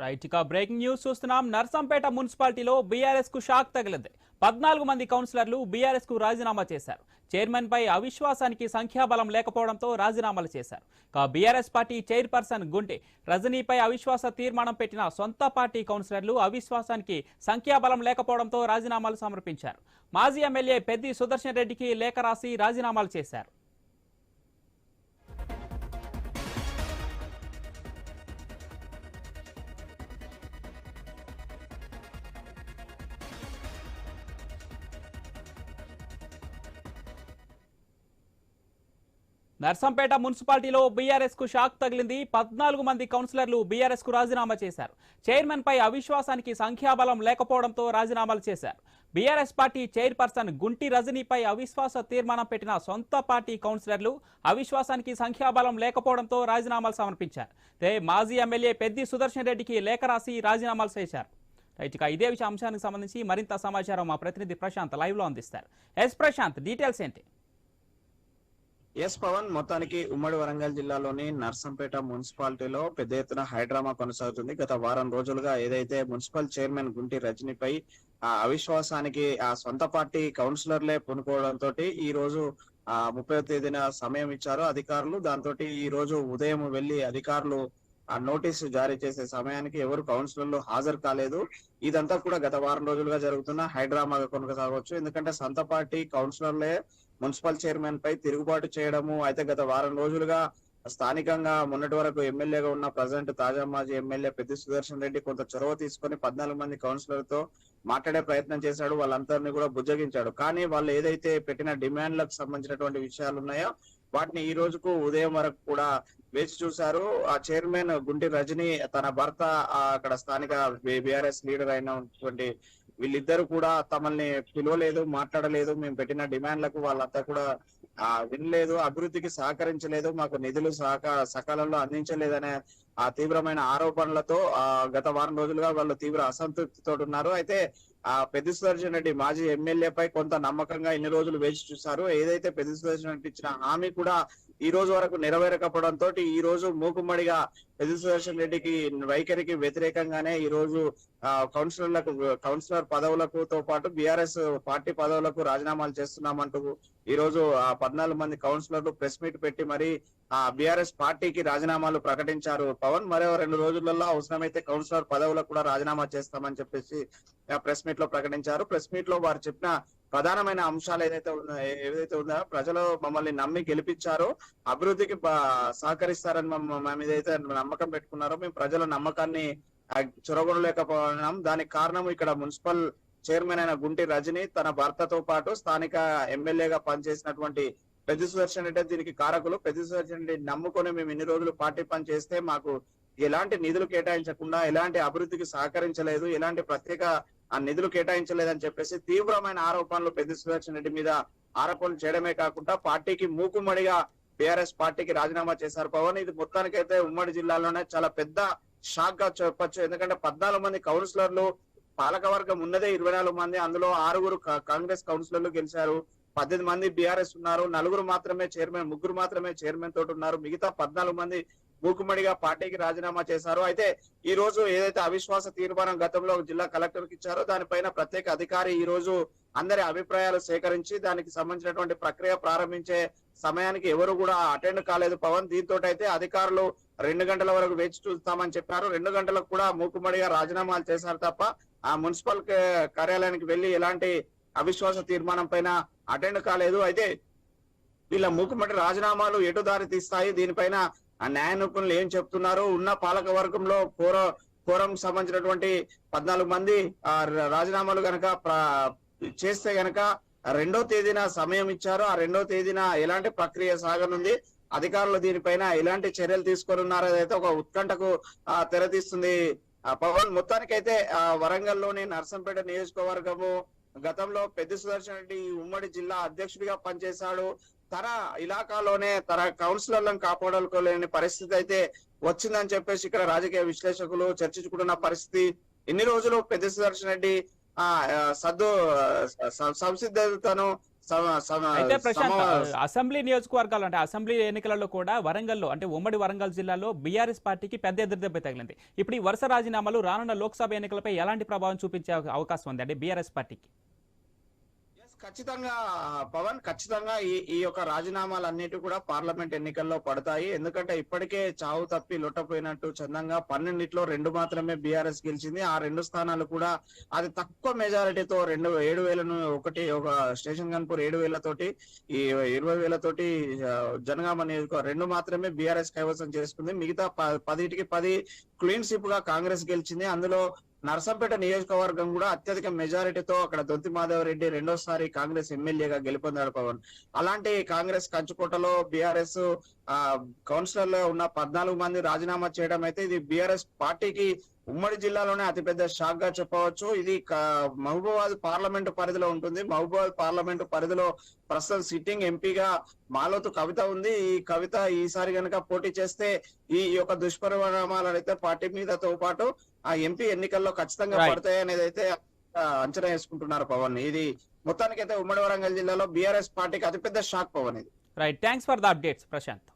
Right ఇక breaking news చూస్తున్నాం. నర్సంపేట మున్సిపాలిటీలో బీఆర్ఎస్ కు షాక్ తగిలింది. 14 మంది కౌన్సిలర్లు బీఆర్ఎస్ కు రాజీనామా చేశారు. చైర్మన్ పై అవిశ్వాసానికి సంఖ్యాబలం లేకపోవడంతో రాజీనామాలు చేశారు. ఇక బీఆర్ఎస్ పార్టీ చైర్పర్సన్ గుంటి రజనీపై అవిశ్వాస తీర్మానం పెట్టిన సొంత పార్టీ కౌన్సిలర్లు అవిశ్వాసానికి సంఖ్యాబలం లేకపోవడంతో రాజీనామాలు సమర్పించారు. మాజీ ఎమ్మెల్యే పెద్ది సుదర్శన్ రెడ్డికి లేఖ రాసి రాజీనామాలు చేశారు. నర్సంపేట మున్సిపాలిటీలో బీఆర్ఎస్ కు షాక్ తగిలింది. 14 మంది కౌన్సిలర్లు బీఆర్ఎస్ కు రాజీనామా చేశారు. చైర్మన్ పై అవిశ్వాసానికి సంఖ్యాబలం లేకపోవడంతో రాజీనామాలు చేశారు. బీఆర్ఎస్ పార్టీ చైర్పర్సన్ గుంటి రజనీపై అవిశ్వాస తీర్మానం పెట్టిన సొంత పార్టీ కౌన్సిలర్లు అవిశ్వాసానికి సంఖ్యాబలం లేకపోవడంతో రాజీనామాలు సమర్పించారు. మాజీ ఎమ్మెల్యే పెద్ది సుదర్శన్ రెడ్డికి లేఖ రాసి రాజీనామాలు చేశారు. రైట్ ఇక ఇదే అంశానికి సంబంధించి మరింత సమాచారం మా ప్రతినిధి ప్రశాంత్ లైవ్ లో అందిస్తారు. ప్రశాంత్, డీటెయిల్స్ ఏంటి? పవన్, మొత్తానికి ఉమ్మడి వరంగల్ జిల్లాలోని నర్సంపేట మున్సిపాలిటీలో పెద్ద ఎత్తున హైడ్రామా కొనసాగుతుంది. గత వారం రోజులుగా ఏదైతే మున్సిపల్ చైర్మన్ గుంటి రజనీపై అవిశ్వాసానికి ఆ సొంత పార్టీ కౌన్సిలర్లే పూనుకోవడంతో ఈ రోజు 30వ తేదీన సమయం ఇచ్చారు అధికారులు. దాంతో ఈ రోజు ఉదయం వెళ్లి అధికారులు ఆ నోటీసు జారీ చేసే సమయానికి ఎవరు కౌన్సిలర్లు హాజరు కాలేదు. ఇదంతా కూడా గత వారం రోజులుగా జరుగుతున్న హైడ్రామాగా కొనసాగవచ్చు. ఎందుకంటే సొంత పార్టీ కౌన్సిలర్లే మున్సిపల్ చైర్మన్ పై తిరుగుబాటు చేయడము. అయితే గత వారం రోజులుగా స్థానికంగా మొన్నటి వరకు ఎమ్మెల్యేగా ఉన్న ప్రజెంట్ తాజా మాజీ ఎమ్మెల్యే పెద్ది సుదర్శన్ రెడ్డి కొంత చొరవ తీసుకొని 14 మంది కౌన్సిలర్తో మాట్లాడే ప్రయత్నం చేశాడు. వాళ్ళందరినీ కూడా బుజ్జగించాడు. కానీ వాళ్ళు ఏదైతే పెట్టిన డిమాండ్లకు సంబంధించినటువంటి విషయాలు ఉన్నాయో వాటిని ఈ రోజుకు ఉదయం వరకు కూడా వేచి చూశారు. ఆ చైర్మన్ గుంటి రజనీ, తన భర్త అక్కడ స్థానిక బీఆర్ఎస్ లీడర్ అయినటువంటి వీళ్ళిద్దరు కూడా తమల్ని పిలవలేదు, మాట్లాడలేదు. మేము పెట్టిన డిమాండ్లకు వాళ్ళంతా కూడా వినలేదు, అభివృద్ధికి సహకరించలేదు, మాకు నిధులు సకాలంలో అందించలేదనే ఆ తీవ్రమైన ఆరోపణలతో గత వారం రోజులుగా వాళ్ళు తీవ్ర అసంతృప్తితో ఉన్నారు. అయితే పెద్ది సుదర్శన్ రెడ్డి మాజీ ఎమ్మెల్యేపై కొంత నమ్మకంగా ఇన్ని రోజులు వేచి చూశారు. ఏదైతే పెద్ది సుదర్శన్ రెడ్డి ఇచ్చిన హామీ కూడా ఈ రోజు వరకు నెరవేరకపోవడంతో ఈ రోజు మూకుమ్మడిగా పెద్ది సుదర్శన్ రెడ్డికి వైఖరికి వ్యతిరేకంగానే ఈ రోజు కౌన్సిలర్ పదవులతో పాటు బీఆర్ఎస్ పార్టీ పదవులకు రాజీనామాలు చేస్తున్నామంటూ ఈ రోజు 14 మంది కౌన్సిలర్లు ప్రెస్ మీట్ పెట్టి మరి బీఆర్ఎస్ పార్టీకి రాజీనామాలు ప్రకటించారు. పవన్, మరో 2 రోజులలో అవసరమైతే కౌన్సిలర్ పదవులకు కూడా రాజీనామా చేస్తామని చెప్పేసి ప్రెస్ మీట్ లో ప్రకటించారు. ప్రెస్ మీట్ లో వారు చెప్పిన ప్రధానమైన అంశాలు ఏదైతే ఉందో ప్రజలు మమ్మల్ని నమ్మి గెలిపించారో, అభివృద్ధికి సహకరిస్తారని మేము ఏదైతే నమ్మకం పెట్టుకున్నారో మేము ప్రజల నమ్మకాన్ని చొరగొనలేకపోవడం. దానికి కారణం ఇక్కడ మున్సిపల్ చైర్మన్ అయిన గుంటి రజనీ, తన భర్తతో పాటు స్థానిక ఎమ్మెల్యేగా పనిచేసినటువంటి పెద్ది సుదర్శన్ రెడ్డి దీనికి కారకులు. పెద్ది సుదర్శన్ రెడ్డి నమ్ముకొని మేము ఇన్ని రోజులు పార్టీ పని చేస్తే మాకు ఎలాంటి నిధులు కేటాయించకుండా, ఎలాంటి అభివృద్ధికి సహకరించలేదు, ఎలాంటి ప్రత్యేక నిధులు కేటాయించలేదని చెప్పేసి తీవ్రమైన ఆరోపణలు పెద్ది సుదర్శన్ రెడ్డి మీద ఆరోపణలు చేయడమే కాకుండా పార్టీకి మూకుమ్మడిగా బీఆర్ఎస్ పార్టీకి రాజీనామా చేశారు. పవన్, ఇది మొత్తానికైతే ఉమ్మడి జిల్లాలోనే చాలా పెద్ద షాక్ గా చెప్పొచ్చు. ఎందుకంటే 14 మంది కౌన్సిలర్లు, పాలకవర్గం ఉన్నదే 24 మంది, అందులో 6 కాంగ్రెస్ కౌన్సిలర్లు గెలిచారు, 18 మంది బీఆర్ఎస్ ఉన్నారు, 4 మాత్రమే చైర్మన్, 3 మాత్రమే చైర్మన్ తోటి ఉన్నారు, మిగతా 14 మంది మూకుమ్మడిగా పార్టీకి రాజీనామా చేశారు. అయితే ఈ రోజు ఏదైతే అవిశ్వాస తీర్మానం గతంలో జిల్లా కలెక్టర్ కి ఇచ్చారో దానిపైన ప్రత్యేక అధికారి ఈ రోజు అందరి అభిప్రాయాలు సేకరించి దానికి సంబంధించినటువంటి ప్రక్రియ ప్రారంభించే సమయానికి ఎవరు కూడా అటెండ్ కాలేదు పవన్. దీంతో అయితే అధికారులు 2 గంటల వరకు వేచి చూస్తామని చెప్పారు. 2 గంటలకు కూడా మూకుమ్మడిగా రాజీనామాలు చేశారు తప్ప ఆ మున్సిపల్ కార్యాలయానికి వెళ్లి ఎలాంటి అవిశ్వాస తీర్మానం పైన అటెండ్ కాలేదు. అయితే వీళ్ళ మూకుమ్మడి రాజీనామాలు ఎటు దారి తీస్తాయి, దీనిపైన న్యాయ నిపుణులు ఏం చెప్తున్నారు, ఉన్న పాలక వర్గంలో కోరం సంబంధించినటువంటి 14 మంది రాజీనామాలు గనక చేస్తే గనక 2వ తేదీన సమయం ఇచ్చారు. ఆ 2వ తేదీన ఎలాంటి ప్రక్రియ సాగనుంది, అధికారులు దీనిపైన ఎలాంటి చర్యలు తీసుకొని అయితే ఒక ఉత్కంఠకు తెరతీస్తుంది. పవన్, మొత్తానికైతే వరంగల్లోని నర్సంపేట నియోజకవర్గము గతంలో పెద్ది సుదర్శన్ రెడ్డి ఉమ్మడి జిల్లా అధ్యక్షుడిగా పనిచేశాడు. తన ఇలాకాలోనే తన కౌన్సిలర్లను కాపాడుకోలేని పరిస్థితి అయితే వచ్చిందని చెప్పేసి ఇక్కడ రాజకీయ విశ్లేషకులు చర్చించుకుంటున్న పరిస్థితి. ఇన్ని రోజులు పెద్ది సుదర్శన్ రెడ్డి సంసిద్ధతను అయితే ప్రశాంత్, అసెంబ్లీ నియోజకవర్గాలు అంటే అసెంబ్లీ ఎన్నికలలో కూడా వరంగల్లో అంటే ఉమ్మడి వరంగల్ జిల్లాలో బీఆర్ఎస్ పార్టీకి పెద్ద ఎదురుదెబ్బ తగిలింది. ఇప్పుడు ఈ వరుస రాజీనామాలు రానున్న లోక్సభ ఎన్నికలపై ఎలాంటి ప్రభావం చూపించే అవకాశం ఉంది అంటే బీఆర్ఎస్ పార్టీకి? ఖచ్చితంగా పవన్, ఖచ్చితంగా ఈ యొక్క రాజీనామాలన్నిటి కూడా పార్లమెంట్ ఎన్నికల్లో పడతాయి. ఎందుకంటే ఇప్పటికే చావు తప్పి లొట్టపోయినట్టు చందంగా 12లో 2 మాత్రమే బీఆర్ఎస్ గెలిచింది. ఆ 2 స్థానాలు కూడా అది తక్కువ మెజారిటీతో 7,000 ఒక స్టేషన్ గన్పూర్ 7,000 తోటి, ఈ 20,000 తోటి జనగామ నియోజకవర్గం 2 మాత్రమే బీఆర్ఎస్ కైవసం చేసుకుంది. మిగతా 10కి 10 క్లీన్ స్వీప్ గా కాంగ్రెస్ గెలిచింది. అందులో నర్సంపేట నియోజకవర్గం కూడా అత్యధిక మెజారిటీతో అక్కడ దొంతి మాధవరెడ్డి రెండోసారి కాంగ్రెస్ ఎమ్మెల్యేగా గెలుపొందాడు పవన్. అలాంటి కాంగ్రెస్ కంచుకోటలో బీఆర్ఎస్ కౌన్సిలర్లో ఉన్న 14 మంది రాజీనామా చేయడం అయితే ఇది బీఆర్ఎస్ పార్టీకి ఉమ్మడి జిల్లాలోనే అతిపెద్ద షాక్ గా చెప్పవచ్చు. ఇది మహబూబాబాద్ పార్లమెంటు పరిధిలో ఉంటుంది. మహబూబాబాద్ పార్లమెంటు పరిధిలో ప్రస్తుతం సిట్టింగ్ ఎంపీగా మాలోతు కవిత ఉంది. ఈ కవిత ఈసారి గనక పోటీ చేస్తే ఈ యొక్క దుష్పరిణామాలు అయితే పార్టీ మీదతో పాటు ఆ ఎంపీ ఎన్నికల్లో ఖచ్చితంగా పడతాయి అనేది అయితే అంచనా వేసుకుంటున్నారు పవన్. ఇది మొత్తానికైతే ఉమ్మడి వరంగల్ జిల్లాలో బీఆర్ఎస్ పార్టీకి అతిపెద్ద షాక్ పవన్ ఇది. Right, thanks for the updates Prashanth.